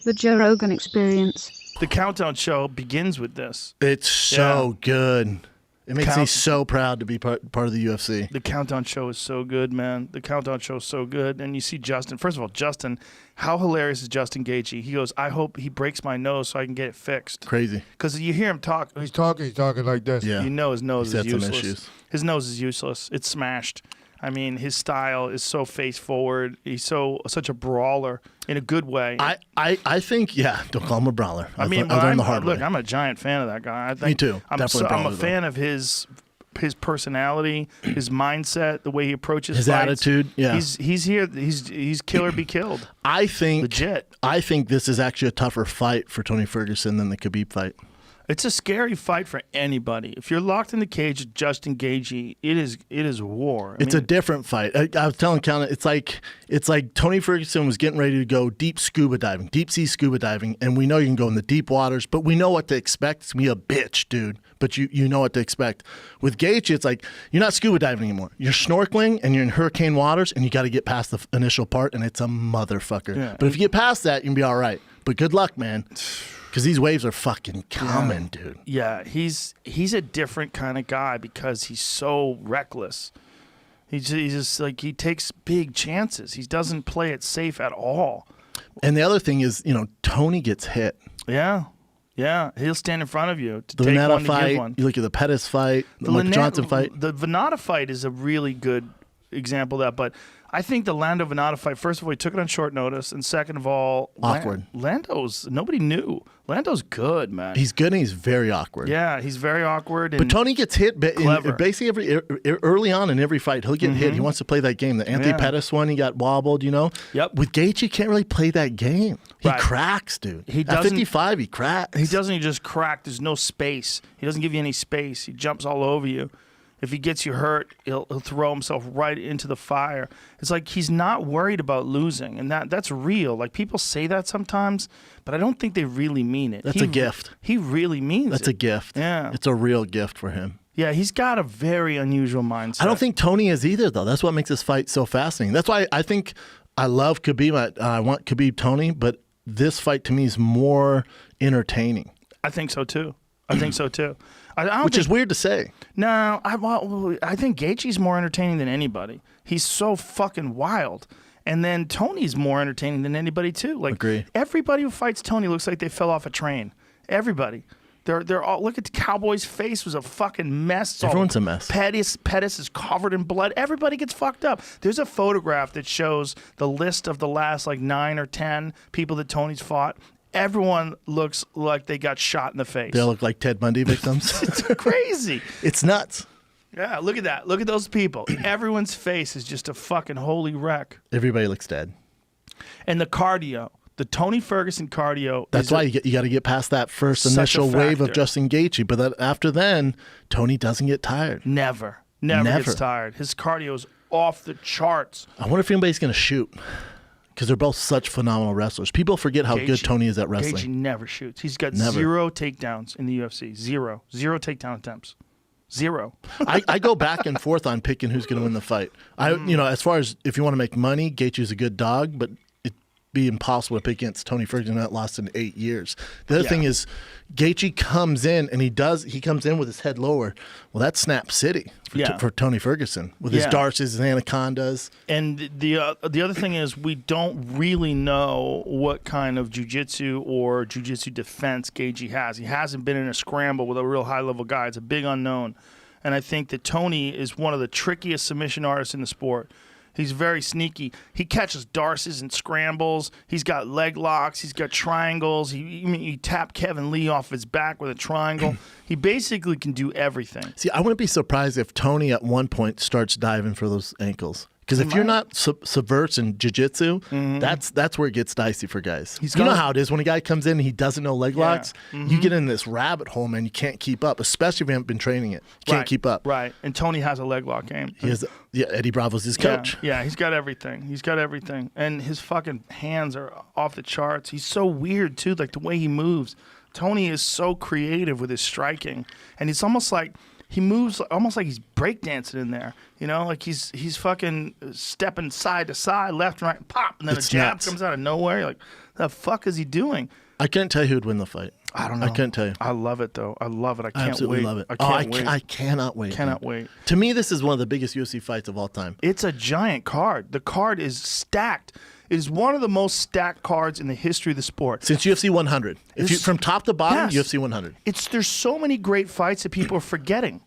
The Joe Rogan Experience. The Countdown Show begins with this. It's so good. It makes me so proud to be part of the UFC. The Countdown Show is so good, man. The Countdown Show is so good. And you see Justin. First of all, Justin, how hilarious is Justin Gaethje? He goes, I hope he breaks my nose so I can get it fixed. Crazy. Because you hear him talk. He's talking like this. Yeah. You know his nose is useless. Some issues. His nose is useless. It's smashed. I mean, his style is so face forward. He's such a brawler in a good way. I think, don't call him a brawler. I mean, learned the hard way. Look, I'm a giant fan of that guy. I think Me too. I'm a fan of his personality, his mindset, the way he approaches his fights. attitude. Yeah, he's here. He's kill or be killed. I think legit. I think this is actually a tougher fight for Tony Ferguson than the Khabib fight. It's a scary fight for anybody. If you're locked in the cage with Justin Gaethje, it is war. It's a different fight. I was telling Count, it's like Tony Ferguson was getting ready to go deep sea scuba diving, and we know you can go in the deep waters, but we know what to expect. It's gonna be a bitch, dude. But you know what to expect. With Gaethje, it's like you're not scuba diving anymore. You're snorkeling and you're in hurricane waters, and you got to get past the initial part, and it's a motherfucker. Yeah. But if you get past that, you can be all right. But good luck, man. Because these waves are fucking coming, dude. Yeah, he's a different kind of guy because he's so reckless. He's just like, he takes big chances. He doesn't play it safe at all. And the other thing is, Tony gets hit. Yeah. Yeah, he'll stand in front of you to the take Venata one fight, to give one. You look at the Pettis fight, the Michael Johnson fight. The Venata fight is a really good example of that, but I think the Lando Venata fight, first of all, he took it on short notice, and second of all, awkward. Nobody knew. Lando's good, man. He's good and he's very awkward. Yeah, he's very awkward. But Tony gets hit basically early on in every fight. He'll get hit. He wants to play that game. The Anthony Pettis one, he got wobbled, Yep. With Gaethje, he can't really play that game. He cracks, dude. At 55, he cracks. He doesn't just crack. There's no space. He doesn't give you any space. He jumps all over you. If he gets you hurt, he'll throw himself right into the fire. It's like he's not worried about losing, and that's real. Like, people say that sometimes, but I don't think they really mean it. That's a gift. He really means it. That's a gift. Yeah. It's a real gift for him. Yeah, he's got a very unusual mindset. I don't think Tony is either, though. That's what makes this fight so fascinating. That's why I think I love Khabib. I want Khabib Tony, but this fight to me is more entertaining. I think so, too. Which is weird to say. No, I think Gaethje's more entertaining than anybody. He's so fucking wild. And then Tony's more entertaining than anybody, too. Like, agree. Everybody who fights Tony looks like they fell off a train. Everybody. They're all, look at the Cowboy's face, was a fucking mess. Everyone's a mess. Pettis is covered in blood. Everybody gets fucked up. There's a photograph that shows the list of the last 9 or 10 people that Tony's fought. Everyone looks like they got shot in the face. They look like Ted Bundy victims. It's crazy. It's nuts. Yeah, look at that. Look at those people. Everyone's face is just a fucking holy wreck. Everybody looks dead. And the cardio, the Tony Ferguson cardio. That's why you got to get past that first initial wave of Justin Gaethje. But after then, Tony doesn't get tired. Never gets tired. His cardio is off the charts. I wonder if anybody's going to shoot. Because they're both such phenomenal wrestlers. People forget how good Tony is at wrestling. Gaethje never shoots. He's got 0 takedowns in the UFC. Zero takedown attempts. 0. I go back and forth on picking who's going to win the fight. As far as if you want to make money, Gaethje's a good dog, but it'd be impossible to pick against Tony Ferguson that lost in 8 years. The other thing is, Gaethje comes in and he comes in with his head lower. Well, that's Snap City for Tony Ferguson with his darts, his anacondas. And the other thing is, we don't really know what kind of jiu-jitsu or jiu-jitsu defense Gaethje has. He hasn't been in a scramble with a real high-level guy. It's a big unknown. And I think that Tony is one of the trickiest submission artists in the sport. He's very sneaky. He catches darces and scrambles. He's got leg locks. He's got triangles. He tapped Kevin Lee off his back with a triangle. He basically can do everything. See, I wouldn't be surprised if Tony at one point starts diving for those ankles. Because if you're not subverts in jiu-jitsu, that's where it gets dicey for guys. You know how it is when a guy comes in and he doesn't know leg locks? You get in this rabbit hole, man. You can't keep up, especially if you haven't been training it. You can't keep up. Right, and Tony has a leg lock game. He has, Eddie Bravo's his coach. Yeah, he's got everything. And his fucking hands are off the charts. He's so weird, too, like the way he moves. Tony is so creative with his striking. And it's almost like he moves almost like he's breakdancing in there. Like he's fucking stepping side to side, left and right, pop, and then a jab comes out of nowhere. You're like, The fuck is he doing? I couldn't tell you who'd win the fight. I don't know. I couldn't tell you. I love it though. I love it. I can't absolutely wait. love it. I can't wait. I cannot wait. Cannot wait. To me, this is one of the biggest UFC fights of all time. It's a giant card. The card is stacked. It is one of the most stacked cards in the history of the sport. Since UFC 100. From top to bottom, Yes. UFC 100. There's so many great fights that people are forgetting.